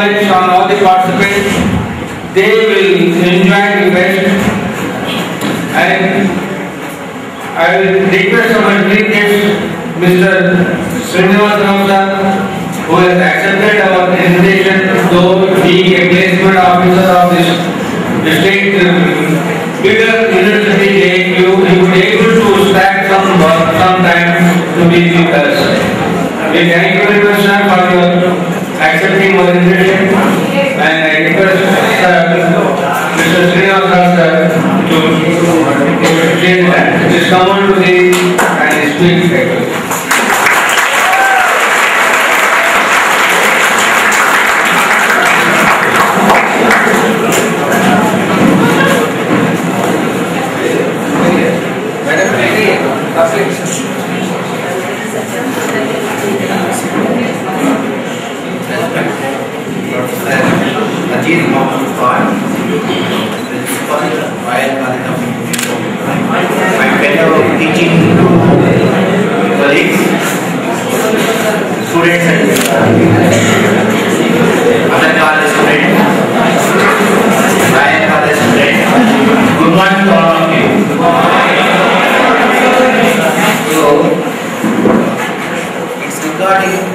knowledge on all the participants. They will enjoy the best. And I will request our great guest, Mr. Srinivas Ramsar, who has accepted our invitation, though being a placement officer of this state bigger university JNU, he would be able to stack some work sometime to be with us. We thank you very much, sir, for your accepting our invitation, and I request Mr. Srinivas Ramsar to say that. Just come on to the and speak.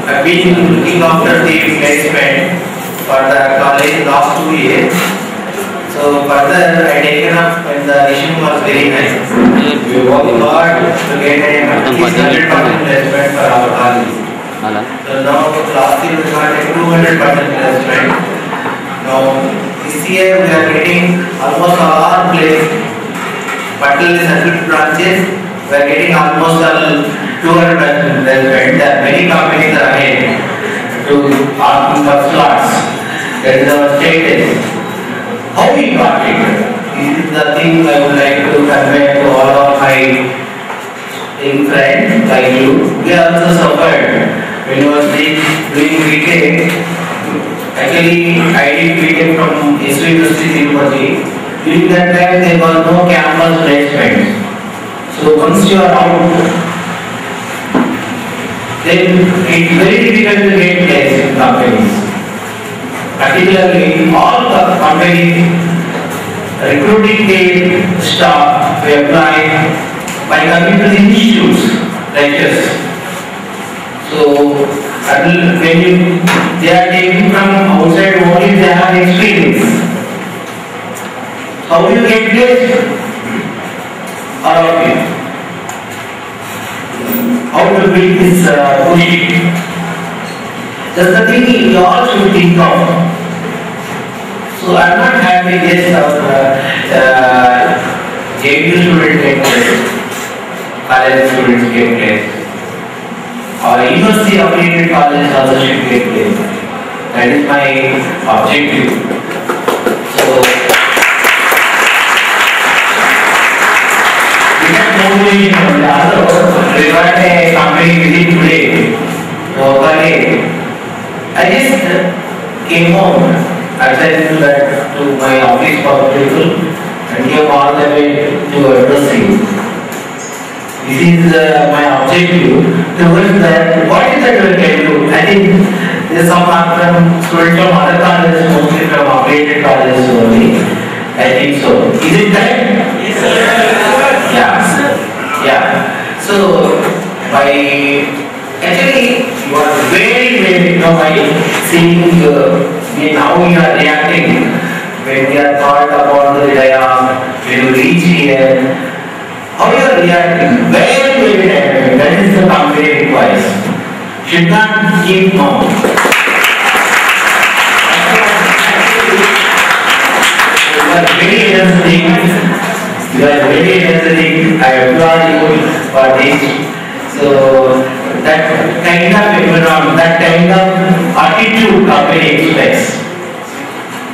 I've been looking after the placement for the college last 2 years. So further I taken up when the issue was very nice. We worked hard to get a 100% placement for our college. So now last year we got a 200% placement. Now this year we are getting almost all place, particularly circuit branches, we are getting almost all 200% placement. There are many companies are ahead to ask for slots. That is our status. How we got it? This is the thing I would like to convey to all of my friends like you. We also suffered when I was doing BTech. Actually, I did BTech from University Tirupati. During that time, there was no campus placement. So once you are out, then it's very difficult to get place in companies. Particularly, all the companies recruiting the staff to apply by coming to the institutes, lectures. So, when they are taking from outside only, they have experience. How do you get place? All of you. How to build this position? That's the thing you all should think of. So I am not having just JNU students get place, college students get place, or university affiliated colleges also should get place. That is my objective. So we got a company visit today. I just came home. I sent that to my office for people and came all the way to address you. This is my objective towards that. What is that we can do? I think there is some students from other colleges, mostly from affiliated colleges only. I think so. Is it correct? Yes, sir. Yeah. So actually you are very by seeing how you are reacting when you are thought about the dialogue, when you reach here, how you are reacting, very dynamic. That is the company requires. Should not keep on. You are very energetic. I applaud you for this. So that kind of environment, that kind of attitude company expects,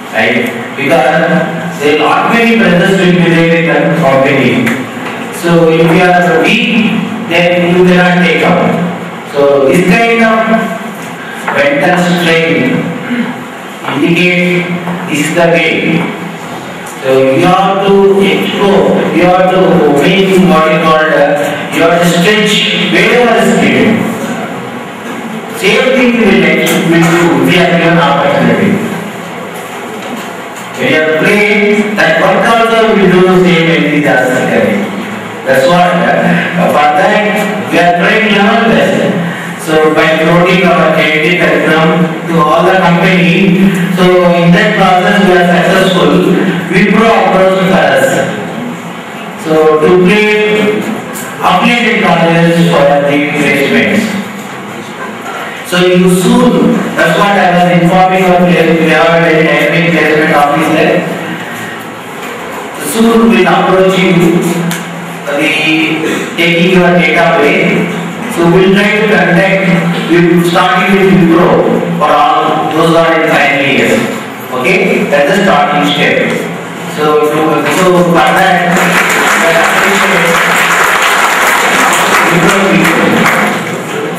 right? Because there are not many brothers will be there in the company. So if you are weak, then you cannot take up. So this kind of mental strain indicates this is the way. So you have to explore, you have to make what you call, you have to stretch wherever is needed. Same thing will do, we are given opportunity. that work also we do the same in the other. That's what for that we are trying to learn this. So by promoting our genetic curriculum to all the company, so in that process we are successful. We pro approach for us. So to create affiliated colleges for the placements. So you soon, that's what I was informing of. We have a very dynamic placement officer. Soon we will approach you. Taking your data away. So we will try to contact, we will start with Wipro for all those who are in final years. Okay, that's the starting step. So for that,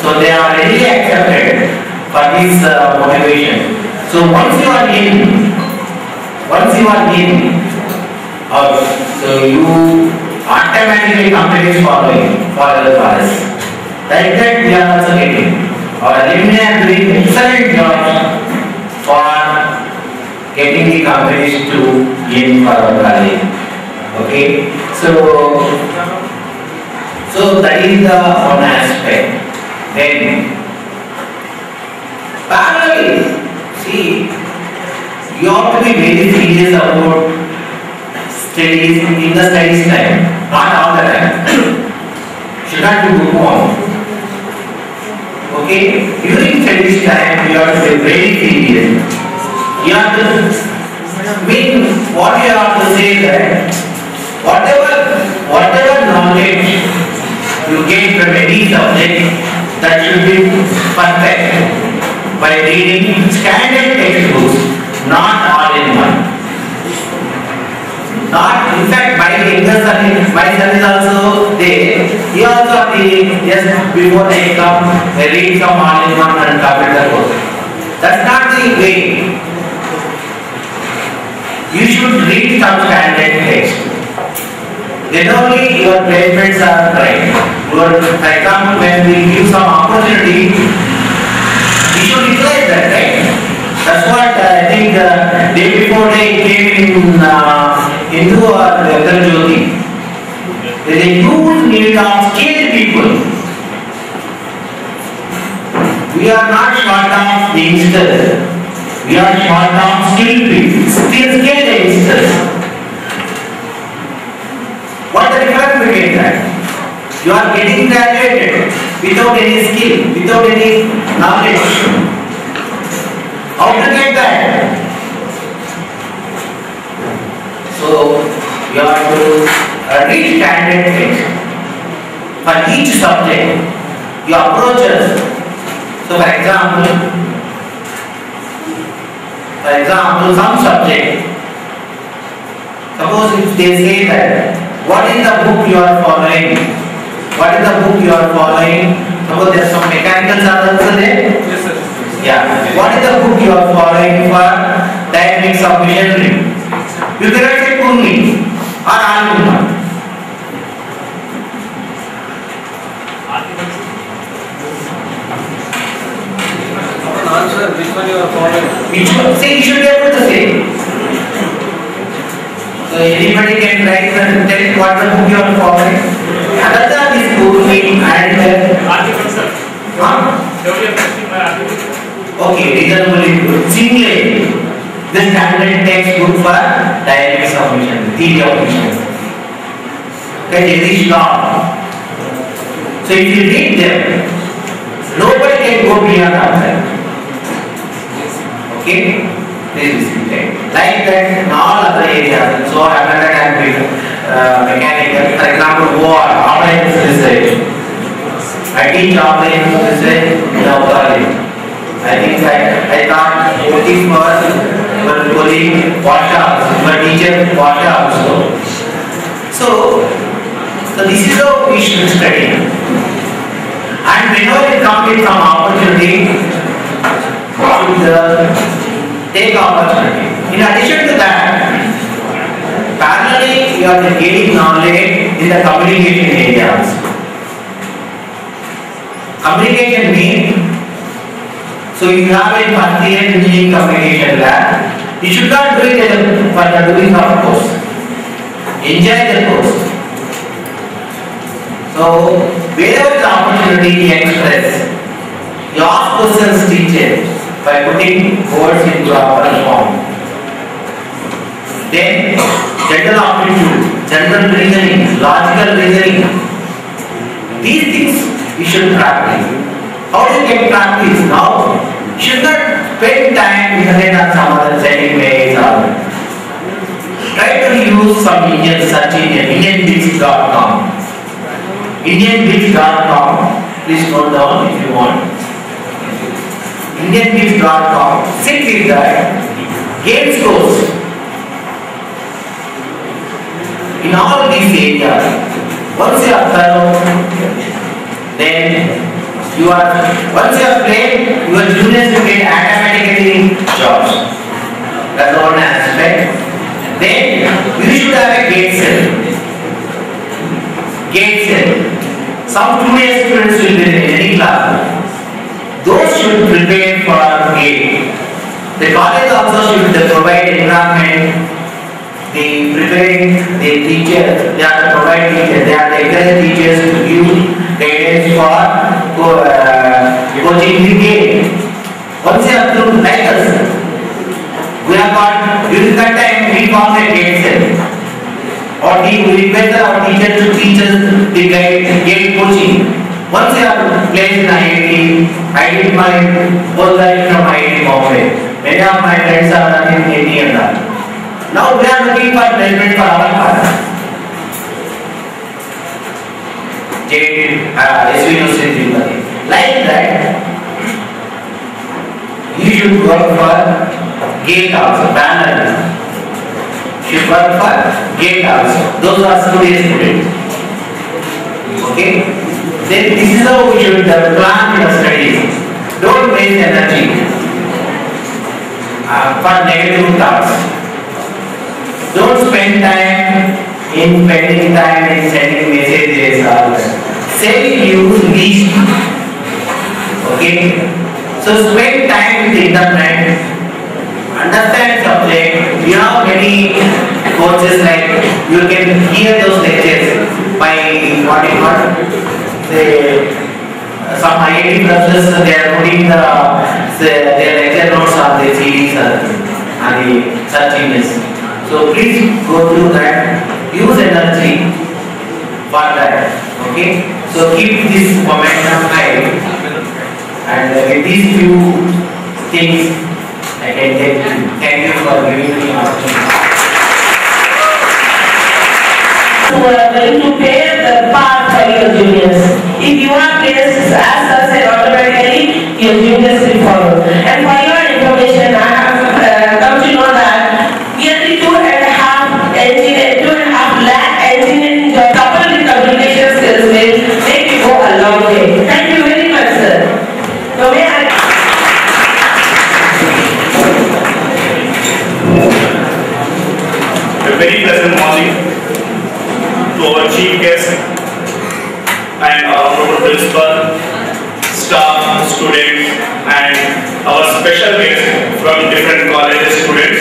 so they are really accepted for this motivation. So once you are in, so you automatically companies following for the class. Like that we are also getting. Our alumni are doing excellent job for getting the companies to in for our college. Okay, so that is the one aspect. Then parallelly, see, you have to be very serious about studies in the studies time, not all the time. Should not be lukewarm. Okay, during studies time, you have to be very serious. You have to mean what you have to say that whatever knowledge you gain from any subject, that should be perfect by reading standard textbooks, not all in one. Not, in fact, my son is also there. He also just before the exam, read some all-in-one and complete the course. That's not the way. You should read some standard text. Then only your placements are right. For example, when we give some opportunity, we should utilize that, right? That's what I think the day before they came in Hindu or Jyoti. There is a huge need of skilled people. We are not short of youngsters. We are short of skilled people, skilled youngsters. What is the difference between that? You are getting graduated without any skill, without any knowledge. How to get that? So you have to read standard text for each subject. You approach us. So for example, some subject. Suppose if they say that, what is the book you are following? What is the book you are following? Suppose there are some mechanical subjects there. Yes, sir. Yeah. What is the book you are following for dynamics of machinery? You cannot say Kurmi or Alma. Answer which one you are following? Which one? See, you should be able to say. So anybody can write and tell what the book you are following. Other than this Kurmi and Article, sir. Okay, reasonably good. Similarly, the standard textbook for dynamics of machinery, theory of machinery. Okay, this is law. So if you read them, nobody can go beyond that. Okay, this is it. Like that in all other areas. So I have that mechanical, for example, operations research. I teach operations research in the college. I think I thought this was colleague workshops, my teacher workshops also. So this is how we should study. And whenever it comes with some opportunity, should take opportunity. In addition to that, parallelly you are gaining knowledge in the communication areas. Communication means, so you have a first year engineering communication lab. You should not do it for the doing of course. Enjoy the course. So, wherever the opportunity you express, you ask questions teacher by putting words into proper form. Then, general aptitude, general reasoning, logical reasoning. These things you should practice. How do you get practice? Now, you should not spend time on some other setting ways or try to use some Indian search engine, indianbits.com. indianbits.com, please note down if you want. indianbits.com, sit with that, games course. In all these areas, once you are thorough, then once you are played, your juniors will get automatically jobs. That's one aspect. Then you should have a gate cell. Gate cell. Some 2 year students will be in any class. Those should prepare for gate. The college also should provide environment. They preparing the teachers. They are to provide teachers. They are to encourage teachers to give guidance for coaching the game. Once you have to like us, we have got during that time we form a gate cell. Or we request our teachers to teach us the game coaching. Once you are placed in IIT my both are from IIT Bombay. Many of my friends are not in India. Now we are looking for placement for our class. Like that, you should work for gate also, banner. You should work for gate also. Those are students. Okay? Then this is how we should plan your studies. Don't waste energy for negative thoughts. Don't spend time in spending time in sending messages or say use least. Okay? So spend time with the internet, understand subject. You know many courses like you can hear those lectures by some IIT professors they are putting their lecture notes on the CDs and the search engines. So please go through that, use energy for that, okay? So keep this momentum high and with these few things I can thank you. Thank you for giving me the opportunity. Who are going to pay the part for your juniors. If you are placed as said automatically, your juniors will follow. And for your information, I have come to know that nearly 2.5 lakh engineering jobs coupled with communication skills will make you go a long way. Thank you very much, sir. So may I a very pleasant morning to our chief guest and our honorable principal, staff, students, and our special guests from different colleges students.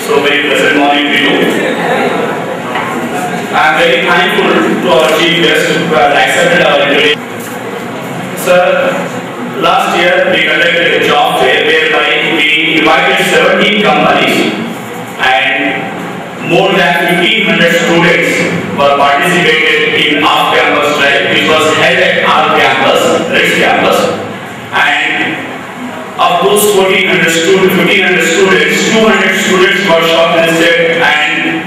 So very pleasant morning to you. I am very thankful to our chief guest who has accepted our invitation. Sir, last year we conducted a job fair whereby we invited 17 companies and more than 1,500 students were participated in off-campus drive, which was held at our campus, Ritz campus. And of those 1,500 students, 200 students were shortlisted and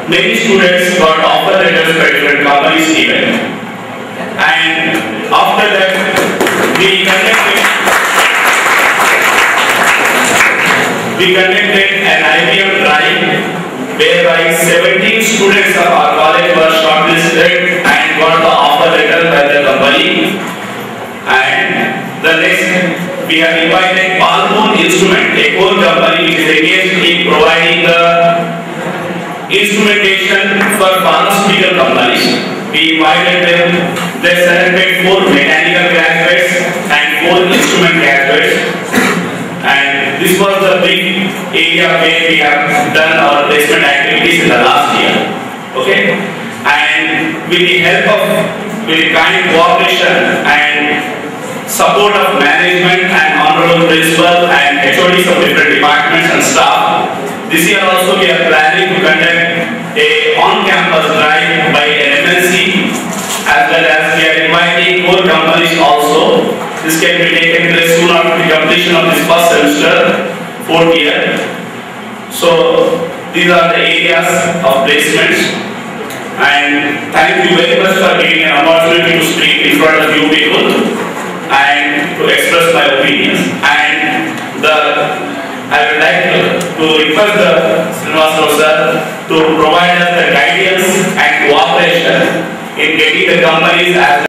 many students got offer letters by different companies even. And after that, we conducted an IBM drive whereby 17 students of our college were shortlisted and got the offer letter by the company. And the next, we have invited Palmon Instrument, a core company which is engaged in providing the instrumentation for pharmaceutical companies. We invited them. They selected 4 mechanical graduates and 4 instrument graduates. And this was the big area where we have done our placement activities in the last year. Okay, and with the help of, with the kind cooperation and support of management and honorable principal and HODs of different departments and staff, this year also we are planning to conduct a on-campus drive by an MNC, as well as we are inviting core companies also. This can be taken place soon after the completion of this first semester, 4th year. So these are the areas of placements, and thank you very much for giving an opportunity to speak in front of you people and to express my opinions. And I would like to request the Srinivasarao sir to provide us the guidance and cooperation in getting the companies as